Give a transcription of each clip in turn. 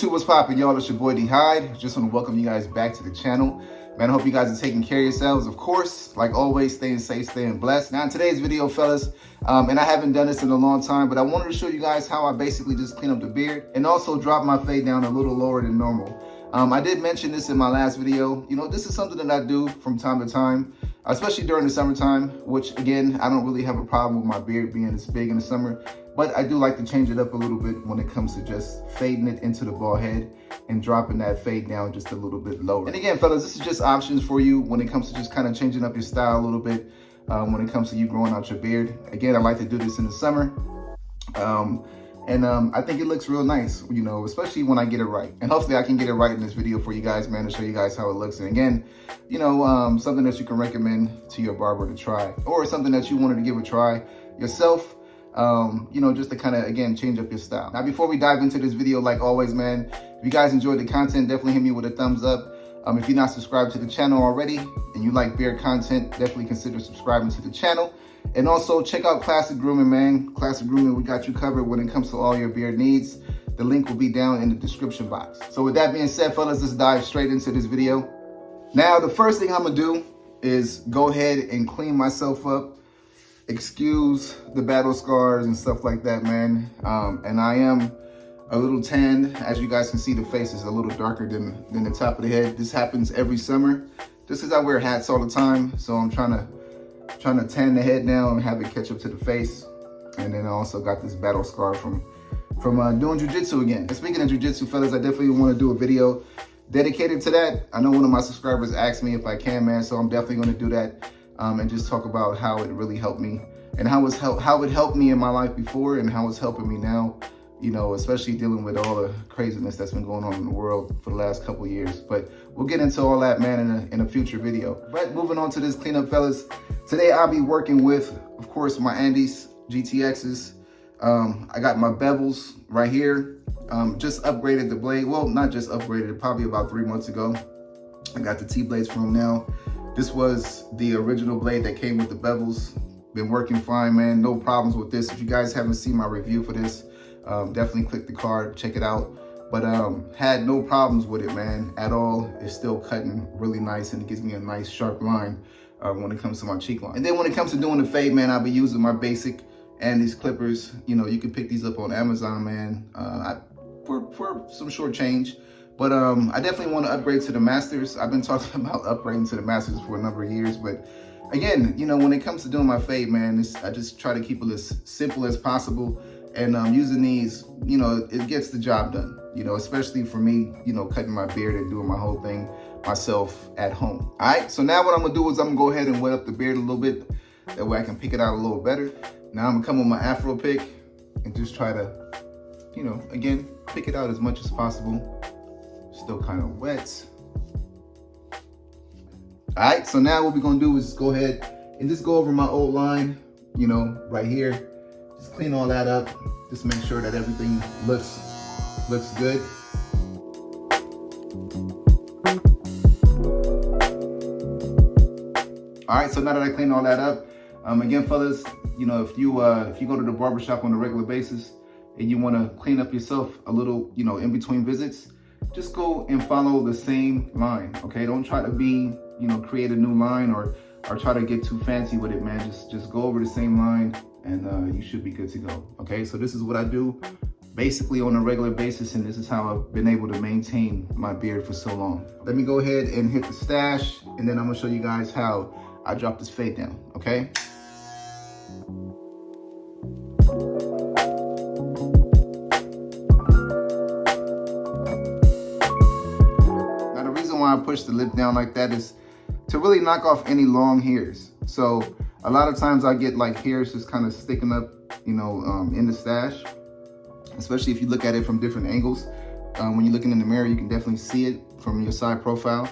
YouTube, what's poppin', y'all? It's your boy D Hyde. Just want to welcome you guys back to the channel. Man, I hope you guys are taking care of yourselves. Of course, like always, staying safe, staying blessed. Now in today's video, fellas, and I haven't done this in a long time, but I wanted to show you guys how I basically just clean up the beard and also drop my fade down a little lower than normal. I did mention this in my last video. You know, this is something that I do from time to time, especially during the summertime, which again, I don't really have a problem with my beard being this big in the summer, but I do like to change it up a little bit when it comes to just fading it into the bald head and dropping that fade down just a little bit lower. And again, fellas, this is just options for you when it comes to just kind of changing up your style a little bit when it comes to you growing out your beard. Again, I like to do this in the summer. I think it looks real nice, you know, especially when I get it right. And hopefully I can get it right in this video for you guys, man, to show you guys how it looks. And again, you know, something that you can recommend to your barber to try, or something that you wanted to give a try yourself, you know, just to kind of, again, change up your style. Now, before we dive into this video, like always, man, if you guys enjoyed the content, definitely hit me with a thumbs up. If you're not subscribed to the channel already and you like beard content, definitely consider subscribing to the channel. And also check out Classic Grooming, man. Classic Grooming, we got you covered when it comes to all your beard needs. The link will be down in the description box. So with that being said, fellas, let's dive straight into this video. Now, the first thing I'm gonna do is go ahead and clean myself up. Excuse the battle scars and stuff like that, man. And I am a little tanned. As you guys can see, the face is a little darker than the top of the head. This happens every summer. Just as I wear hats all the time, so I'm trying to tan the head now and have it catch up to the face. And then I also got this battle scar from doing jiu-jitsu again. And speaking of jiu-jitsu, fellas, I definitely want to do a video dedicated to that. I know one of my subscribers asked me if I can, man, so I'm definitely going to do that and just talk about how it really helped me and how it helped me in my life before and how it's helping me now, you know, especially dealing with all the craziness that's been going on in the world for the last couple of years. But we'll get into all that, man, in a future video. But moving on to this cleanup, fellas. Today I'll be working with, of course, my Andes GTXs. I got my bevels right here. Just upgraded the blade. Well, not just upgraded, probably about 3 months ago. I got the T-blades from them now. This was the original blade that came with the bevels. Been working fine, man. No problems with this. If you guys haven't seen my review for this, definitely click the card, check it out. But had no problems with it, man, at all. It's still cutting really nice and it gives me a nice sharp line when it comes to my cheek line. And then when it comes to doing the fade, man, I'll be using my basic and these clippers. You know, you can pick these up on Amazon, man, for some short change. But I definitely want to upgrade to the Masters. I've been talking about upgrading to the Masters for a number of years, but again, you know, when it comes to doing my fade, man, I just try to keep it as simple as possible. And using these, you know, it gets the job done, you know, especially for me, you know, cutting my beard and doing my whole thing myself at home. All right, so now what I'm gonna do is I'm gonna go ahead and wet up the beard a little bit. That way I can pick it out a little better. Now I'm gonna come with my Afro pick and just try to, you know, again, pick it out as much as possible. Still kind of wet. All right, so now what we're gonna do is go ahead and just go over my old line, you know, right here. Just clean all that up. Just make sure that everything looks good. All right, so now that I cleaned all that up, again, fellas, you know, if you go to the barbershop on a regular basis and you want to clean up yourself a little, you know, in between visits, just go and follow the same line, okay? Don't try to be, you know, create a new line or try to get too fancy with it, man. Just go over the same line and you should be good to go, okay? So this is what I do basically on a regular basis, and this is how I've been able to maintain my beard for so long. Let me go ahead and hit the stash, and then I'm gonna show you guys how I drop this fade down, okay? Now the reason why I push the lip down like that is to really knock off any long hairs. So a lot of times I get like hairs just kind of sticking up, you know, in the stash, especially if you look at it from different angles. When you're looking in the mirror, you can definitely see it from your side profile.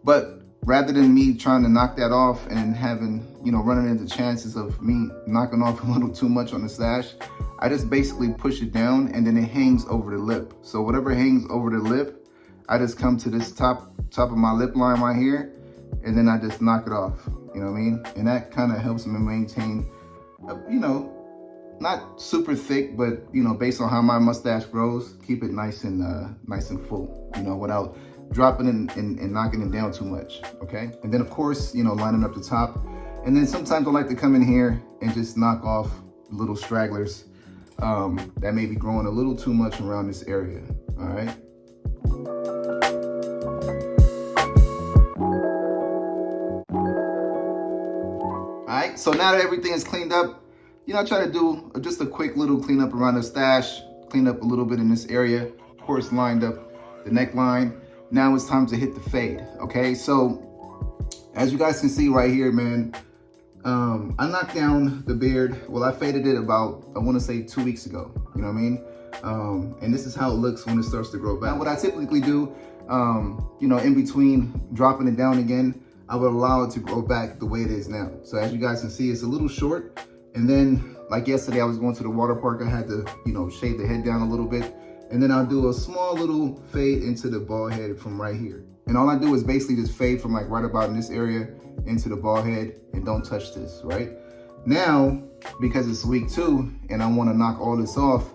But rather than me trying to knock that off and having, you know, running into chances of me knocking off a little too much on the stash, I just basically push it down and then it hangs over the lip. So whatever hangs over the lip, I just come to this top of my lip line right here, and then I just knock it off, you know what I mean? And that kind of helps me maintain, you know, not super thick, but you know, based on how my mustache grows, keep it nice and full, you know, without dropping it and knocking it down too much, okay? And then of course, you know, lining up the top. And then sometimes I like to come in here and just knock off little stragglers that may be growing a little too much around this area, all right? All right, so now that everything is cleaned up, you know, I try to do just a quick little cleanup around the stash, clean up a little bit in this area, of course, lined up the neckline. Now it's time to hit the fade, okay? So as you guys can see right here, man, I knocked down the beard. Well, I faded it about, I want to say 2 weeks ago, you know what I mean? And this is how it looks when it starts to grow back. Now, what I typically do, you know, in between dropping it down again, I would allow it to grow back the way it is now. So as you guys can see, it's a little short. And then like yesterday, I was going to the water park. I had to, you know, shave the head down a little bit. And then I'll do a small little fade into the bald head from right here. And all I do is basically just fade from like right about in this area into the bald head and don't touch this, right? Now, because it's week 2 and I want to knock all this off,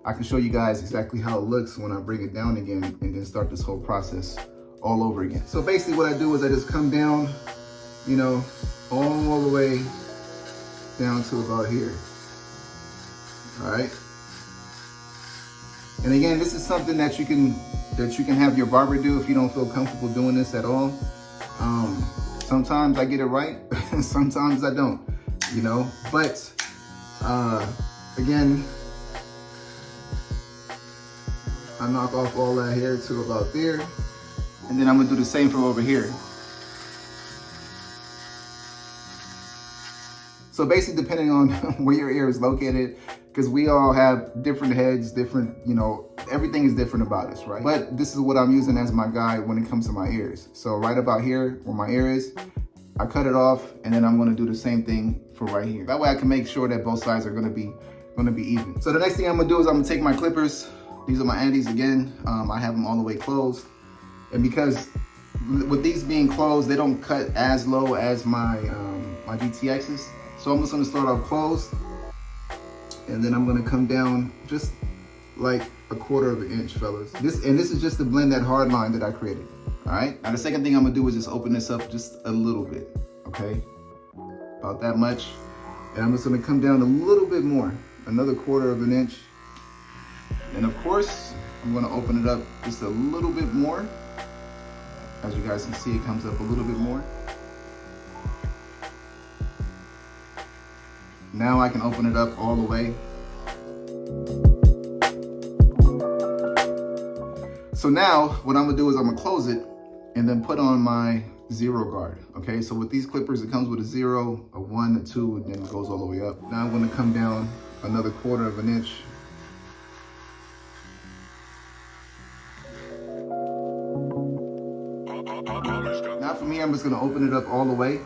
I can show you guys exactly how it looks when I bring it down again and then start this whole process all over again. So basically what I do is I just come down, you know, all the way down to about here, all right? And again, this is something that you can have your barber do if you don't feel comfortable doing this at all. Sometimes I get it right, sometimes I don't, you know? But again, I knock off all that hair to about there. And then I'm gonna do the same for over here. So basically, depending on where your ear is located, because we all have different heads, different, you know, everything is different about us, right? But this is what I'm using as my guide when it comes to my ears. So right about here, where my ear is, I cut it off, and then I'm gonna do the same thing for right here. That way I can make sure that both sides are gonna be even. So the next thing I'm gonna do is I'm gonna take my clippers. These are my Andes again. I have them all the way closed. And because with these being closed, they don't cut as low as my my GTXs. So I'm just gonna start off closed, and then I'm gonna come down just like a 1/4 of an inch, fellas. This is just to blend that hard line that I created, all right? Now the second thing I'm gonna do is just open this up just a little bit, okay? About that much. And I'm just gonna come down a little bit more, another 1/4 of an inch. And of course, I'm gonna open it up just a little bit more. As you guys can see, it comes up a little bit more. Now I can open it up all the way. So now what I'm gonna do is I'm gonna close it and then put on my 0 guard, okay? So with these clippers, it comes with a 0, a 1, a 2, and then it goes all the way up. Now I'm gonna come down another 1/4 of an inch. Now from here, I'm just gonna open it up all the way,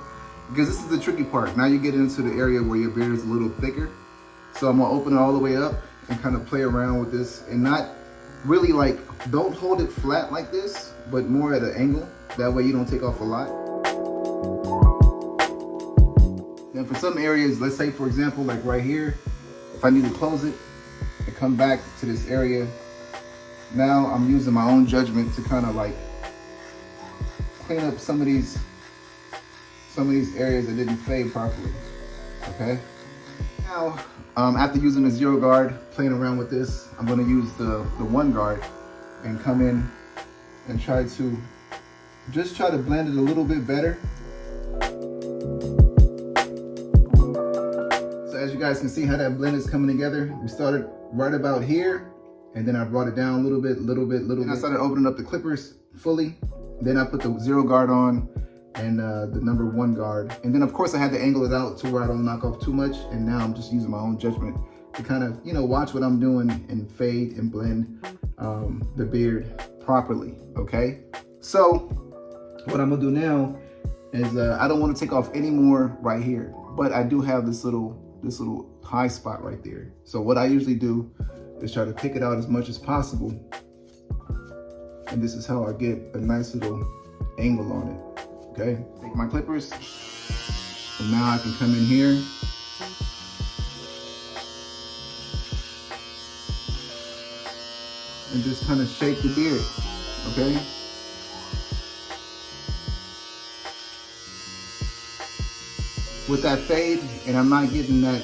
because this is the tricky part. Now you get into the area where your beard is a little thicker. So I'm gonna open it all the way up and kind of play around with this, and not really like, don't hold it flat like this, but more at an angle. That way you don't take off a lot. Then for some areas, let's say for example, like right here, if I need to close it and come back to this area, now I'm using my own judgment to kind of like clean up some of these areas that didn't fade properly, okay? Now, after using the 0 guard, playing around with this, I'm gonna use the 1 guard and come in and try to blend it a little bit better. So as you guys can see how that blend is coming together, we started right about here, and then I brought it down a little bit. And I started opening up the clippers fully. Then I put the 0 guard on and the number 1 guard. And then of course I had to angle it out to where I don't knock off too much. And now I'm just using my own judgment to kind of, you know, watch what I'm doing and fade and blend the beard properly, okay? So what I'm gonna do now is I don't want to take off any more right here, but I do have this little high spot right there. So what I usually do is try to pick it out as much as possible. And this is how I get a nice little angle on it, okay? Take my clippers, and now I can come in here and just kind of shape the beard, okay? With that fade, and I'm not getting that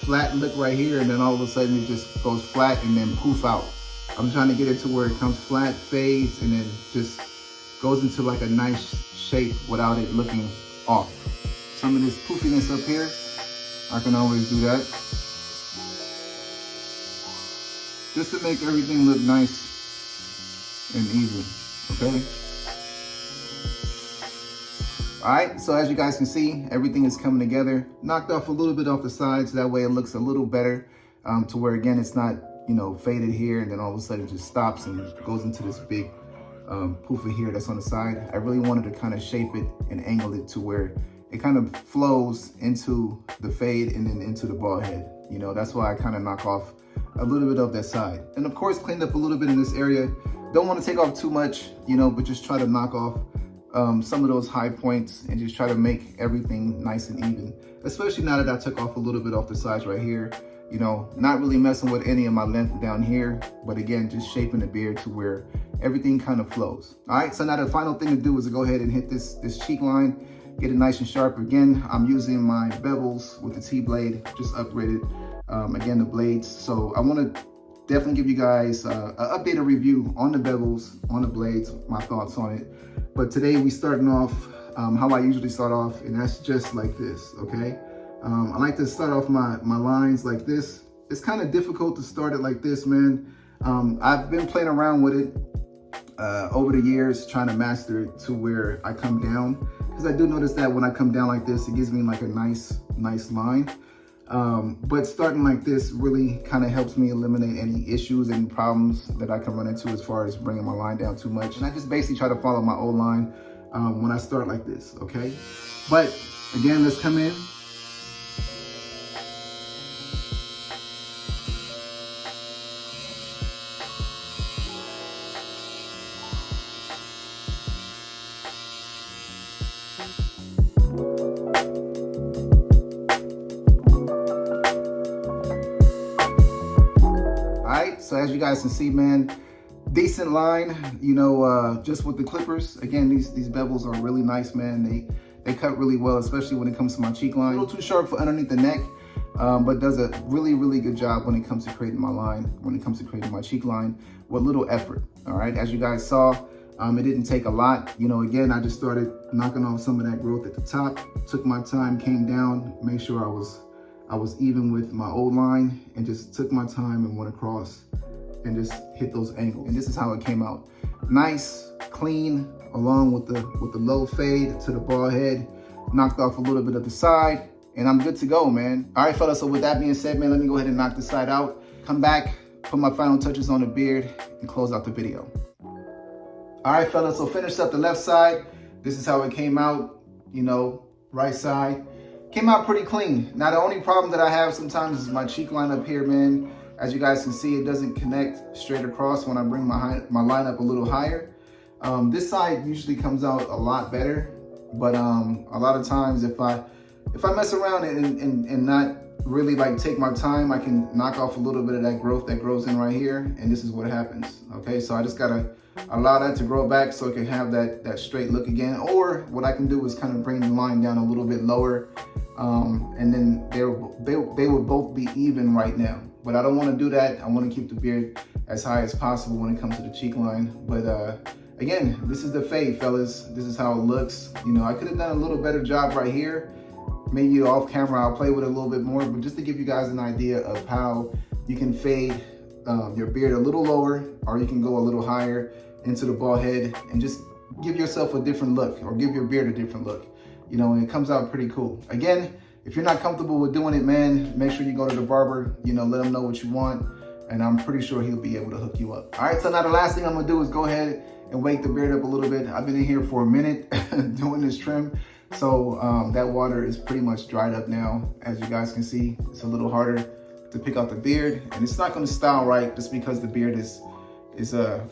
flat look right here, and then all of a sudden it just goes flat and then poof out. I'm trying to get it to where it comes flat, fades, and then just goes into like a nice shape without it looking off. Some of this poofiness up here, I can always do that. Just to make everything look nice and even, okay? All right, so as you guys can see, everything is coming together. Knocked off a little bit off the sides, that way it looks a little better, to where again, it's not, you know, faded here and then all of a sudden it just stops and goes into this big poofer here that's on the side. I really wanted to kind of shape it and angle it to where it kind of flows into the fade and then into the bald head. You know, that's why I kind of knock off a little bit of that side. And of course, cleaned up a little bit in this area. Don't want to take off too much, you know, but just try to knock off some of those high points and just try to make everything nice and even. Especially now that I took off a little bit off the sides right here. You know, not really messing with any of my length down here, but again, just shaping the beard to where everything kind of flows. All right, so now the final thing to do is to go ahead and hit this cheek line, get it nice and sharp. Again, I'm using my bevels with the T-blade, just upgraded, again, the blades. So I want to definitely give you guys an updated review on the bevels, on the blades, my thoughts on it. But today we starting off how I usually start off, and that's just like this, okay? I like to start off my lines like this. It's kind of difficult to start it like this, man. I've been playing around with it over the years, trying to master it to where I come down. Because I do notice that when I come down like this, it gives me like a nice line. But starting like this really kind of helps me eliminate any issues, any problems that I can run into as far as bringing my line down too much. And I just basically try to follow my old line when I start like this, okay? But again, let's come in. So as you guys can see, man, decent line, you know, just with the clippers. Again, these bevels are really nice, man. They cut really well, especially when it comes to my cheek line. A little too sharp for underneath the neck, but does a really good job when it comes to creating my line, when it comes to creating my cheek line with little effort. All right, as you guys saw, it didn't take a lot. You know, again, I just started knocking off some of that growth at the top, took my time, came down, made sure I was even with my old line, and just took my time and went across and just hit those angles. And this is how it came out. Nice, clean, along with the low fade to the bald head. Knocked off a little bit of the side, and I'm good to go, man. All right, fellas, so with that being said, man, let me go ahead and knock this side out. Come back, put my final touches on the beard, and close out the video. All right, fellas, so finished up the left side. This is how it came out, you know, right side. Came out pretty clean. Now, the only problem that I have sometimes is my cheek line up here, man. As you guys can see, it doesn't connect straight across when I bring my line up a little higher. This side usually comes out a lot better, but a lot of times if I mess around and not really like take my time, I can knock off a little bit of that growth that grows in right here, and this is what happens. Okay, so I just gotta allow that to grow back so it can have that straight look again. Or what I can do is kind of bring the line down a little bit lower, and then they would both be even right now. But I don't want to do that. I want to keep the beard as high as possible when it comes to the cheek line. But again, this is the fade, fellas. This is how it looks. You know, I could have done a little better job right here. Maybe off camera, I'll play with it a little bit more, but just to give you guys an idea of how you can fade your beard a little lower, or you can go a little higher into the bald head and just give yourself a different look, or give your beard a different look. You know, and it comes out pretty cool. Again, if you're not comfortable with doing it, man, make sure you go to the barber, you know, let him know what you want, and I'm pretty sure he'll be able to hook you up. All right, so now the last thing I'm gonna do is go ahead and wake the beard up a little bit. I've been in here for a minute doing this trim, so that water is pretty much dried up now. As you guys can see, it's a little harder to pick out the beard, and it's not gonna style right just because the beard is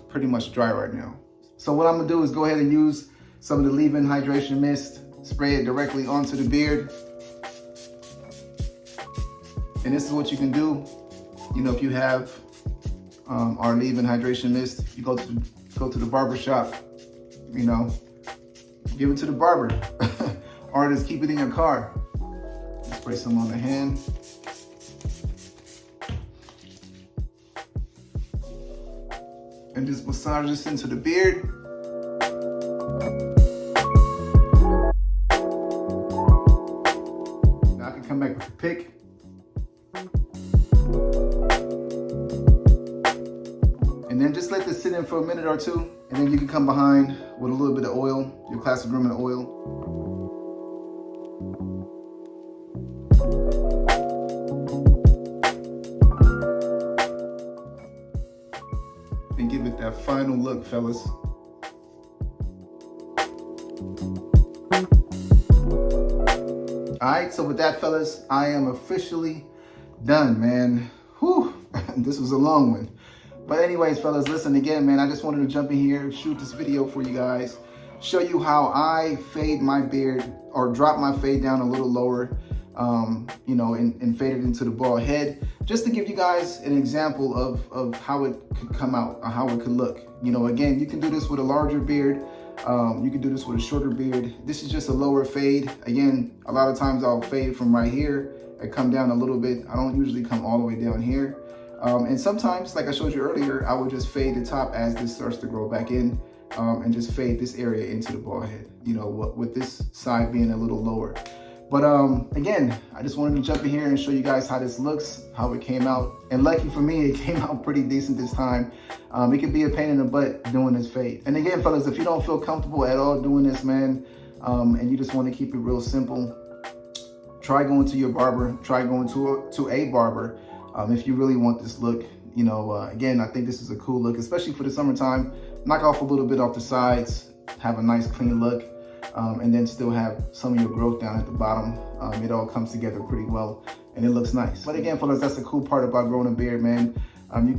pretty much dry right now. So what I'm gonna do is go ahead and use some of the leave-in hydration mist, spray it directly onto the beard. And this is what you can do, you know, if you have our leave-in hydration mist. You go to the barber shop, you know, give it to the barber, or just keep it in your car. Spray some on the hand. And just massage this into the beard. Now I can come back with the pick. And then just let this sit in for a minute or two. And then you can come behind with a little bit of oil, your classic grooming oil. And give it that final look, fellas. All right, so with that, fellas, I am officially done, man. Whew, this was a long one. But anyways, fellas, listen again, man, I just wanted to jump in here, shoot this video for you guys, show you how I fade my beard or drop my fade down a little lower, you know, and fade it into the bald head, just to give you guys an example of how it could come out, or how it could look. You know, again, you can do this with a larger beard. You can do this with a shorter beard. This is just a lower fade. Again, a lot of times I'll fade from right here and come down a little bit. I don't usually come all the way down here. And sometimes, like I showed you earlier, I would just fade the top as this starts to grow back in, and just fade this area into the bald head, you know, with this side being a little lower. But again, I just wanted to jump in here and show you guys how this looks, how it came out. And lucky for me, it came out pretty decent this time. It could be a pain in the butt doing this fade. And again, fellas, if you don't feel comfortable at all doing this, man, and you just want to keep it real simple, try going to your barber, try going to a barber. If you really want this look, you know, again, I think this is a cool look, especially for the summertime. Knock off a little bit off the sides, have a nice clean look. And then still have some of your growth down at the bottom. It all comes together pretty well and it looks nice. But again, fellas, that's the cool part about growing a beard, man.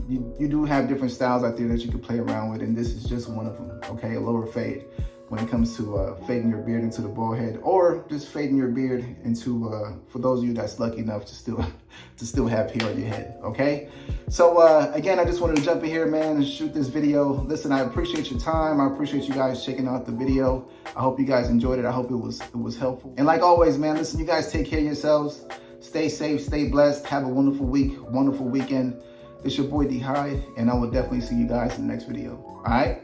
You do have different styles out there that you can play around with, and this is just one of them, okay? A lower fade when it comes to fading your beard into the bald head, or just fading your beard into, for those of you that's lucky enough to still have hair on your head, okay? So again, I just wanted to jump in here, man, and shoot this video. Listen, I appreciate your time. I appreciate you guys checking out the video. I hope you guys enjoyed it. I hope it was helpful. And like always, man, listen, you guys take care of yourselves. Stay safe, stay blessed. Have a wonderful week, wonderful weekend. It's your boy D Hyde, and I will definitely see you guys in the next video. All right?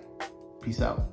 Peace out.